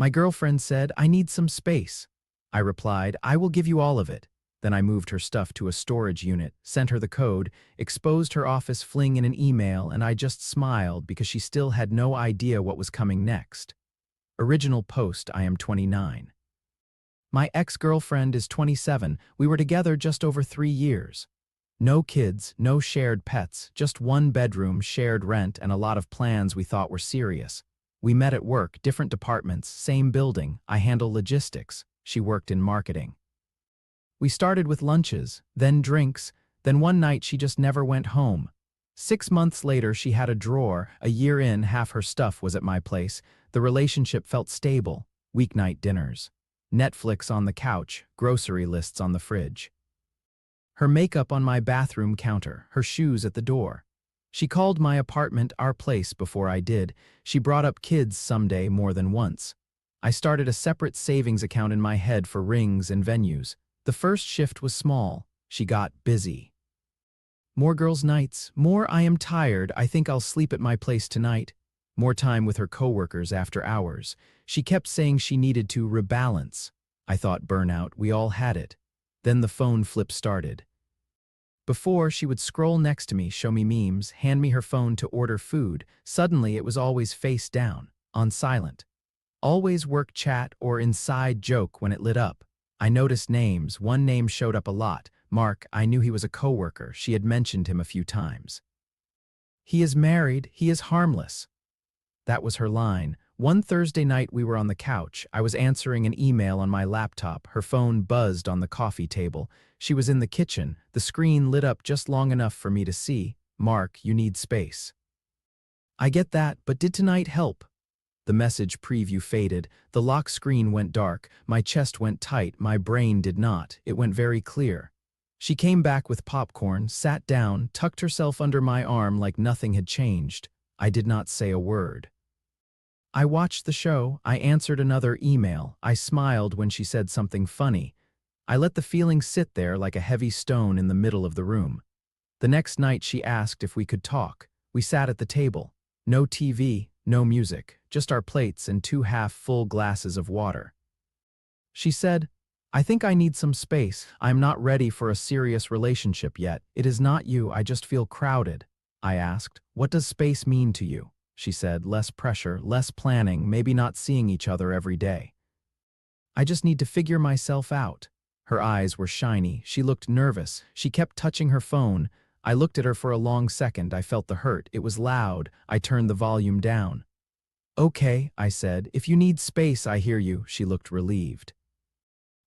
My girlfriend said, "I need some space." I replied, "I will give you all of it." Then I moved her stuff to a storage unit, sent her the code, exposed her office fling in an email, and I just smiled because she still had no idea what was coming next. Original post, I am 29. My ex-girlfriend is 27. We were together just over 3 years. No kids, no shared pets, just one bedroom, shared rent, and a lot of plans we thought were serious. We met at work, different departments, same building. I handle logistics. She worked in marketing. We started with lunches, then drinks, then one night she just never went home. 6 months later, she had a drawer. A year in, half her stuff was at my place. The relationship felt stable. Weeknight dinners. Netflix on the couch, grocery lists on the fridge. Her makeup on my bathroom counter, her shoes at the door. She called my apartment our place before I did. She brought up kids someday more than once. I started a separate savings account in my head for rings and venues. The first shift was small. She got busy. More girls' nights, more I am tired, I think I'll sleep at my place tonight. More time with her coworkers after hours. She kept saying she needed to rebalance. I thought burnout, we all had it. Then the phone flip started. Before, she would scroll next to me, show me memes, hand me her phone to order food. Suddenly, it was always face down, on silent. Always work chat or inside joke when it lit up. I noticed names. One name showed up a lot. Mark. I knew he was a coworker. She had mentioned him a few times. He is married. He is harmless. That was her line. One Thursday night we were on the couch. I was answering an email on my laptop. Her phone buzzed on the coffee table. She was in the kitchen. The screen lit up just long enough for me to see. Mark, you need space. I get that, but did tonight help? The message preview faded. The lock screen went dark. My chest went tight. My brain did not. It went very clear. She came back with popcorn, sat down, tucked herself under my arm like nothing had changed. I did not say a word. I watched the show. I answered another email. I smiled when she said something funny. I let the feeling sit there like a heavy stone in the middle of the room. The next night she asked if we could talk. We sat at the table. No TV, no music, just our plates and 2 half-full glasses of water. She said, "I think I need some space. I'm not ready for a serious relationship yet. It is not you, I just feel crowded." I asked, "What does space mean to you?" She said, "Less pressure, less planning, maybe not seeing each other every day. I just need to figure myself out." Her eyes were shiny. She looked nervous. She kept touching her phone. I looked at her for a long second. I felt the hurt. It was loud. I turned the volume down. "Okay," I said. "If you need space, I hear you." She looked relieved.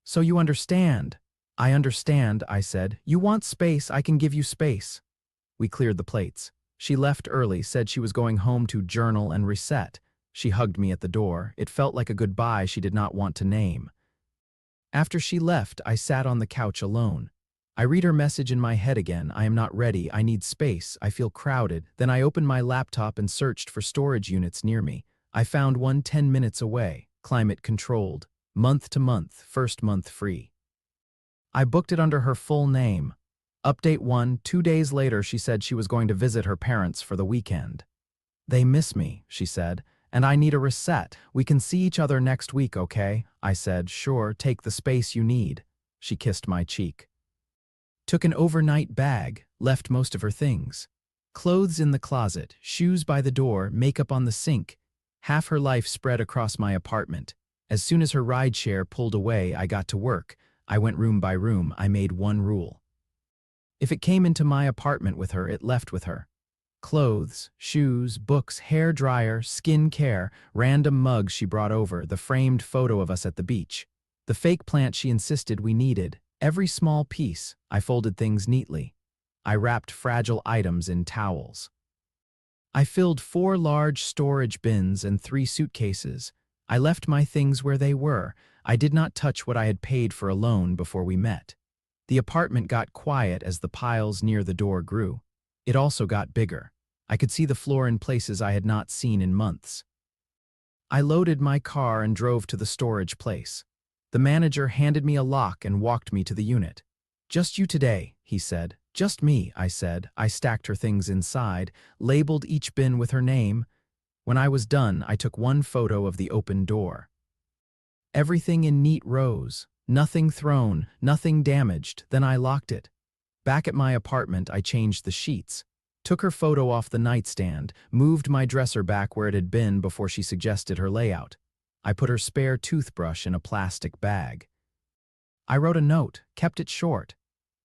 "So you understand?" "I understand," I said. "You want space, I can give you space." We cleared the plates. She left early, said she was going home to journal and reset. She hugged me at the door. It felt like a goodbye she did not want to name. After she left, I sat on the couch alone. I read her message in my head again. I am not ready. I need space. I feel crowded. Then I opened my laptop and searched for storage units near me. I found one 10 minutes away, climate controlled, month to month, first month free. I booked it under her full name. Update 1, 2 days later she said she was going to visit her parents for the weekend. "They miss me," she said, "and I need a reset. We can see each other next week, okay?" I said, "Sure, take the space you need." She kissed my cheek. Took an overnight bag, left most of her things. Clothes in the closet, shoes by the door, makeup on the sink. Half her life spread across my apartment. As soon as her rideshare pulled away, I got to work. I went room by room. I made one rule. If it came into my apartment with her, it left with her. Clothes, shoes, books, hair dryer, skin care, random mugs she brought over, the framed photo of us at the beach. The fake plant she insisted we needed. Every small piece. I folded things neatly. I wrapped fragile items in towels. I filled 4 large storage bins and 3 suitcases. I left my things where they were. I did not touch what I had paid for alone before we met. The apartment got quiet as the piles near the door grew. It also got bigger. I could see the floor in places I had not seen in months. I loaded my car and drove to the storage place. The manager handed me a lock and walked me to the unit. "Just you today," he said. "Just me," I said. I stacked her things inside, labeled each bin with her name. When I was done, I took one photo of the open door. everything in neat rows, nothing thrown, nothing damaged. Then I locked it. Back at my apartment, I changed the sheets, took her photo off the nightstand, moved my dresser back where it had been before she suggested her layout. I put her spare toothbrush in a plastic bag. I wrote a note, kept it short.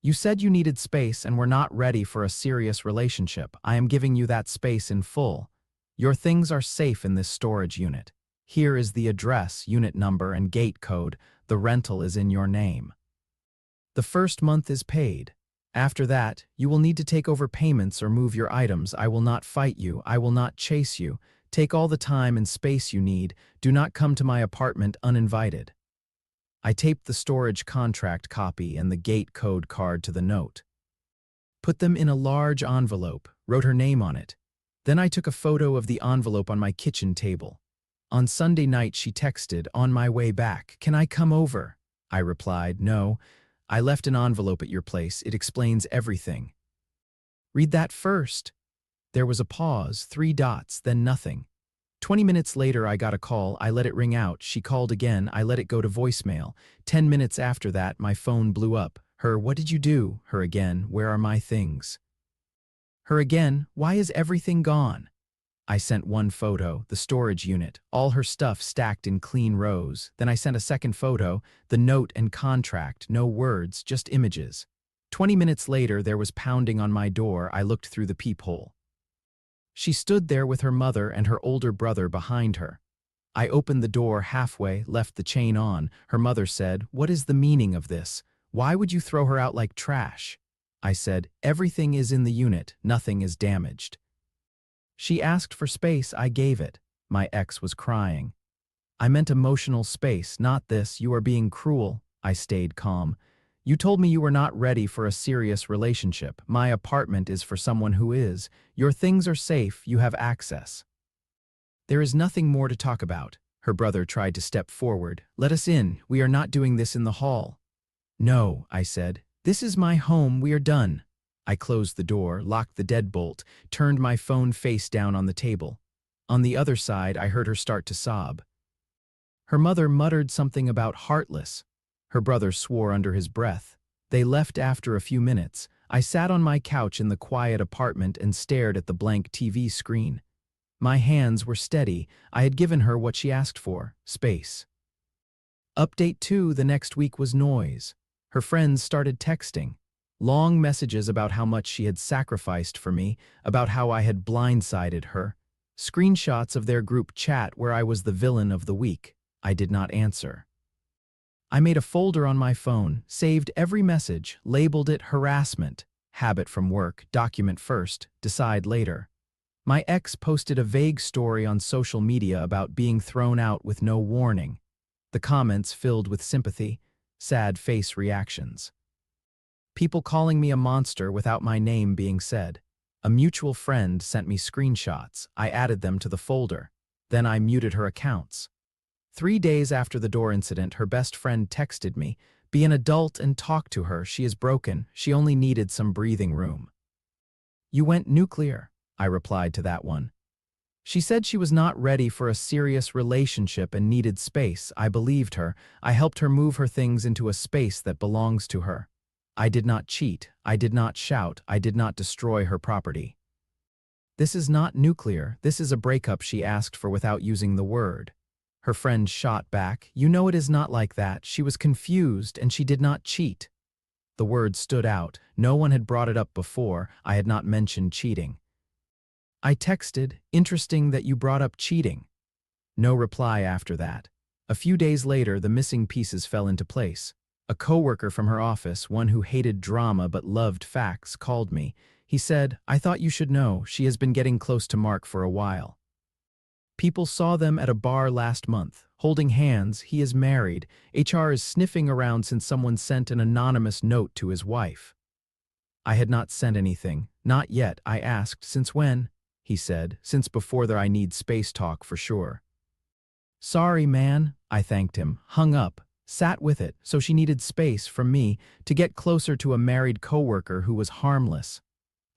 You said you needed space and were not ready for a serious relationship. I am giving you that space in full. Your things are safe in this storage unit. Here is the address, unit number, and gate code. The rental is in your name. The first month is paid. After that, you will need to take over payments or move your items. I will not fight you. I will not chase you. Take all the time and space you need. Do not come to my apartment uninvited. I taped the storage contract copy and the gate code card to the note. Put them in a large envelope, wrote her name on it. Then I took a photo of the envelope on my kitchen table. On Sunday night, she texted, "On my way back. Can I come over?" I replied, "No. I left an envelope at your place. It explains everything." "Read that first." There was a pause, 3 dots, then nothing. 20 minutes later, I got a call. I let it ring out. She called again. I let it go to voicemail. 10 minutes after that, my phone blew up. Her, "What did you do?" Her again, "Where are my things?" Her again, "Why is everything gone?" I sent one photo, the storage unit, all her stuff stacked in clean rows. Then I sent a second photo, the note and contract, no words, just images. 20 minutes later, there was pounding on my door. I looked through the peephole. She stood there with her mother and her older brother behind her. I opened the door halfway, left the chain on. Her mother said, "What is the meaning of this? Why would you throw her out like trash?" I said, "Everything is in the unit, nothing is damaged." She asked for space, I gave it. My ex was crying. "I meant emotional space, not this. You are being cruel." I stayed calm. "You told me you were not ready for a serious relationship. My apartment is for someone who is. Your things are safe, you have access." "There is nothing more to talk about." Her brother tried to step forward. "Let us in. We are not doing this in the hall." "No," I said. "This is my home. We are done." I closed the door, locked the deadbolt, turned my phone face down on the table. On the other side, I heard her start to sob. Her mother muttered something about heartless. Her brother swore under his breath. They left after a few minutes. I sat on my couch in the quiet apartment and stared at the blank TV screen. My hands were steady. I had given her what she asked for, space. Update 2 the next week was noise. Her friends started texting. Long messages about how much she had sacrificed for me, about how I had blindsided her. Screenshots of their group chat where I was the villain of the week. I did not answer. I made a folder on my phone, saved every message, labeled it harassment, habit from work, document first, decide later. My ex posted a vague story on social media about being thrown out with no warning. The comments filled with sympathy, sad face reactions. People calling me a monster without my name being said. A mutual friend sent me screenshots. I added them to the folder. Then I muted her accounts. 3 days after the door incident, her best friend texted me, "Be an adult and talk to her. She is broken. She only needed some breathing room." "You went nuclear," I replied to that one. She said she was not ready for a serious relationship and needed space. I believed her. I helped her move her things into a space that belongs to her. I did not cheat. I did not shout. I did not destroy her property. "This is not nuclear. This is a breakup," she asked for without using the word. Her friend shot back, "You know it is not like that. She was confused and she did not cheat." The word stood out. No one had brought it up before. I had not mentioned cheating. I texted, "Interesting that you brought up cheating." No reply after that. A few days later, the missing pieces fell into place. A coworker from her office, one who hated drama but loved facts, called me. He said, "I thought you should know. She has been getting close to Mark for a while. People saw them at a bar last month, holding hands. He is married. HR is sniffing around since someone sent an anonymous note to his wife." I had not sent anything. "Not yet," I asked. "Since when?" He said, "Since before there I need space talk for sure." "Sorry, man," I thanked him, hung up, sat with it, so she needed space from me to get closer to a married coworker who was harmless.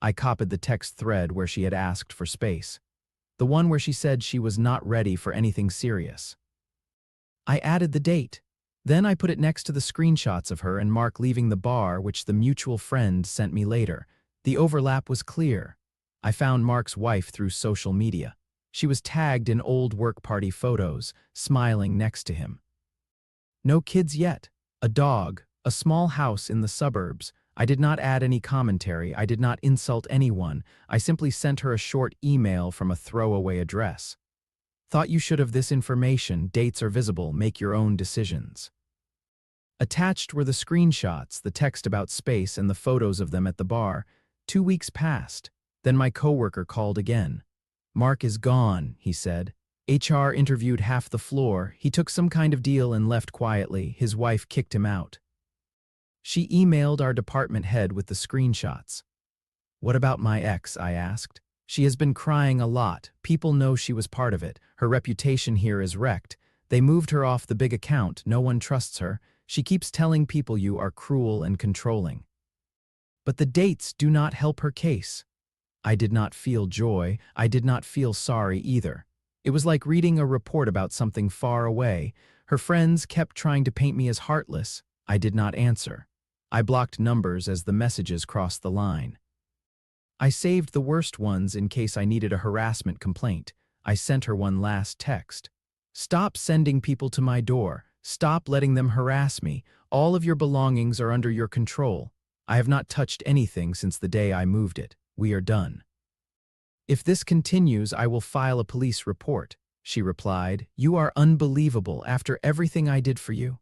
I copied the text thread where she had asked for space. The one where she said she was not ready for anything serious. I added the date. Then I put it next to the screenshots of her and Mark leaving the bar, which the mutual friend sent me later. The overlap was clear. I found Mark's wife through social media. She was tagged in old work party photos, smiling next to him. No kids yet. A dog, a small house in the suburbs. I did not add any commentary. I did not insult anyone. I simply sent her a short email from a throwaway address. Thought you should have this information. Dates are visible. Make your own decisions. Attached were the screenshots, the text about space, and the photos of them at the bar. 2 weeks passed. Then my coworker called again. Mark is gone, he said. HR interviewed half the floor. He took some kind of deal and left quietly. His wife kicked him out. She emailed our department head with the screenshots. What about my ex? I asked. She has been crying a lot. People know she was part of it. Her reputation here is wrecked. They moved her off the big account. No one trusts her. She keeps telling people you are cruel and controlling. But the dates do not help her case. I did not feel joy. I did not feel sorry either. It was like reading a report about something far away. Her friends kept trying to paint me as heartless. I did not answer. I blocked numbers as the messages crossed the line. I saved the worst ones in case I needed a harassment complaint. I sent her one last text. Stop sending people to my door. Stop letting them harass me. All of your belongings are under your control. I have not touched anything since the day I moved it. We are done. If this continues, I will file a police report, she replied. You are unbelievable after everything I did for you.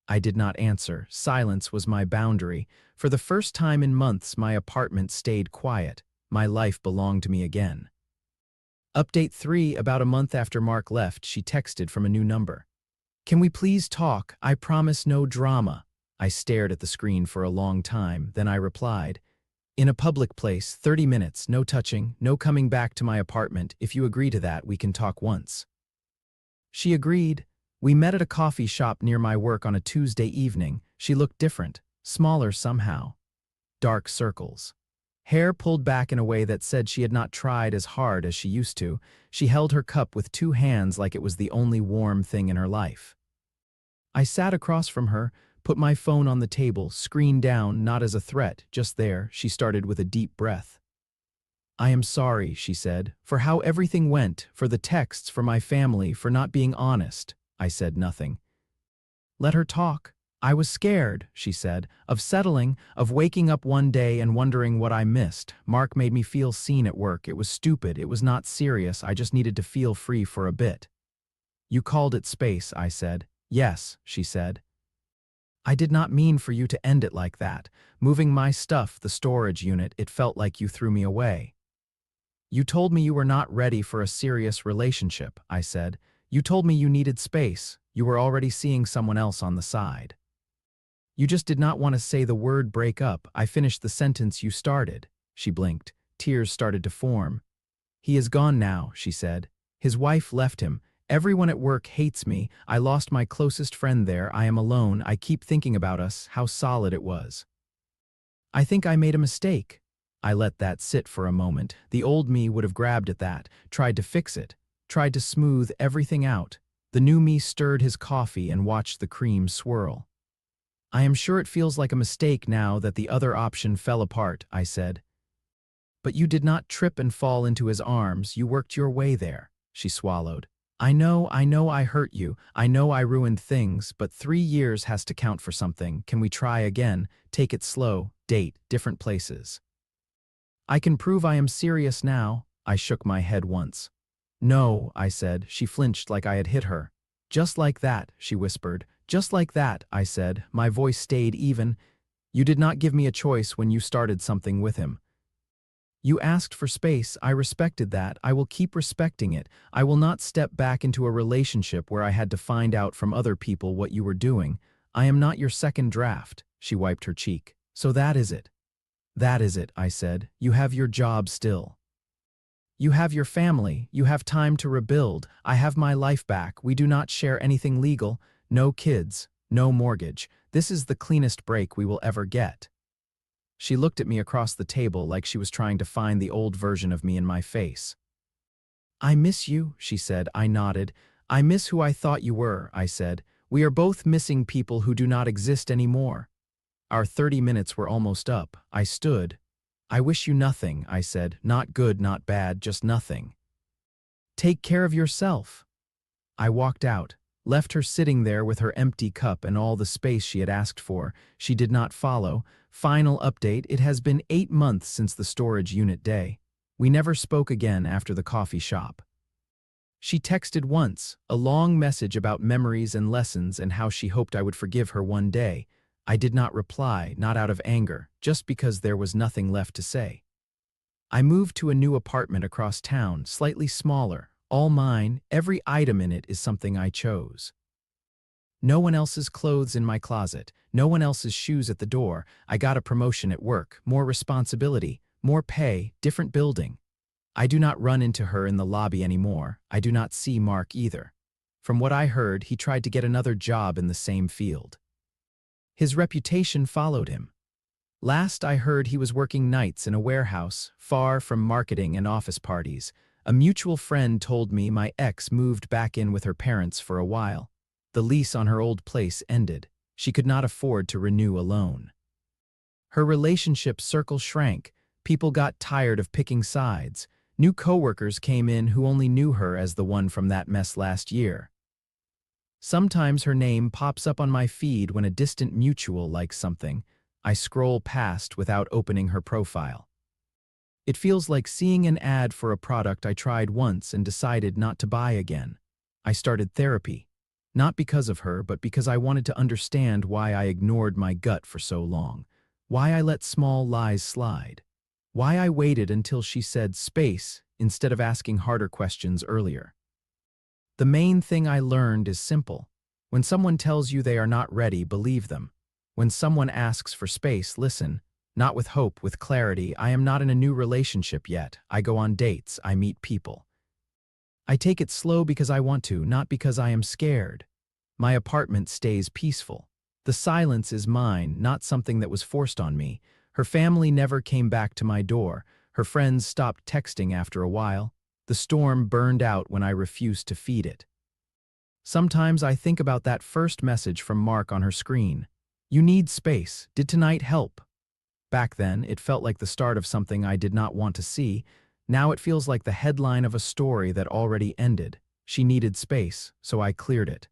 I did not answer. Silence was my boundary. For the first time in months, my apartment stayed quiet. My life belonged to me again. Update 3. About a month after Mark left, she texted from a new number. Can we please talk? I promise no drama. I stared at the screen for a long time. Then I replied, in a public place, 30 minutes, no touching, no coming back to my apartment. If you agree to that, we can talk once. She agreed. We met at a coffee shop near my work on a Tuesday evening. She looked different, smaller somehow. Dark circles. Hair pulled back in a way that said she had not tried as hard as she used to. She held her cup with 2 hands like it was the only warm thing in her life. I sat across from her, put my phone on the table, screen down, not as a threat, just there. She started with a deep breath. I am sorry, she said, for how everything went, for the texts, for my family, for not being honest. I said nothing. Let her talk. I was scared, she said, of settling, of waking up one day and wondering what I missed. Mark made me feel seen at work. It was stupid. It was not serious. I just needed to feel free for a bit. You called it space, I said. Yes, she said. I did not mean for you to end it like that. Moving my stuff, the storage unit, it felt like you threw me away. You told me you were not ready for a serious relationship, I said. You told me you needed space. You were already seeing someone else on the side. You just did not want to say the word break up. I finished the sentence you started. She blinked. Tears started to form. He is gone now, she said. His wife left him. Everyone at work hates me. I lost my closest friend there. I am alone. I keep thinking about us, how solid it was. I think I made a mistake. I let that sit for a moment. The old me would have grabbed at that, tried to fix it, tried to smooth everything out. The new me stirred his coffee and watched the cream swirl. I am sure it feels like a mistake now that the other option fell apart, I said. But you did not trip and fall into his arms. You worked your way there, she swallowed. I know I hurt you. I know I ruined things, but 3 years has to count for something. Can we try again? Take it slow, date, different places. I can prove I am serious now. I shook my head once. No, I said. She flinched like I had hit her. Just like that, she whispered. Just like that, I said. My voice stayed even. You did not give me a choice when you started something with him. You asked for space. I respected that. I will keep respecting it. I will not step back into a relationship where I had to find out from other people what you were doing. I am not your second draft. She wiped her cheek. So that is it. That is it, I said. You have your job still. You have your family. You have time to rebuild. I have my life back. We do not share anything legal. No kids. No mortgage. This is the cleanest break we will ever get. She looked at me across the table like she was trying to find the old version of me in my face. I miss you, she said. I nodded. I miss who I thought you were, I said. We are both missing people who do not exist anymore. Our 30 minutes were almost up. I stood. I wish you nothing, I said. Not good, not bad, just nothing. Take care of yourself. I walked out, left her sitting there with her empty cup and all the space she had asked for. She did not follow. Final update, it has been 8 months since the storage unit day. We never spoke again after the coffee shop. She texted once, a long message about memories and lessons and how she hoped I would forgive her one day. I did not reply, not out of anger, just because there was nothing left to say. I moved to a new apartment across town, slightly smaller, all mine. Every item in it is something I chose. No one else's clothes in my closet, no one else's shoes at the door. I got a promotion at work, more responsibility, more pay, different building. I do not run into her in the lobby anymore. I do not see Mark either. From what I heard, he tried to get another job in the same field. His reputation followed him. Last I heard, he was working nights in a warehouse, far from marketing and office parties. A mutual friend told me my ex moved back in with her parents for a while. The lease on her old place ended. She could not afford to renew alone. Her relationship circle shrank. People got tired of picking sides. New coworkers came in who only knew her as the one from that mess last year. Sometimes her name pops up on my feed when a distant mutual likes something. I scroll past without opening her profile. It feels like seeing an ad for a product I tried once and decided not to buy again. I started therapy, not because of her, but because I wanted to understand why I ignored my gut for so long, why I let small lies slide, why I waited until she said space instead of asking harder questions earlier. The main thing I learned is simple. When someone tells you they are not ready, believe them. When someone asks for space, listen. Not with hope, with clarity. I am not in a new relationship yet. I go on dates. I meet people. I take it slow because I want to, not because I am scared. My apartment stays peaceful. The silence is mine, not something that was forced on me. Her family never came back to my door. Her friends stopped texting after a while. The storm burned out when I refused to feed it. Sometimes I think about that first message from Mark on her screen. You need space. Did tonight help? Back then, it felt like the start of something I did not want to see. Now it feels like the headline of a story that already ended. She needed space, so I cleared it.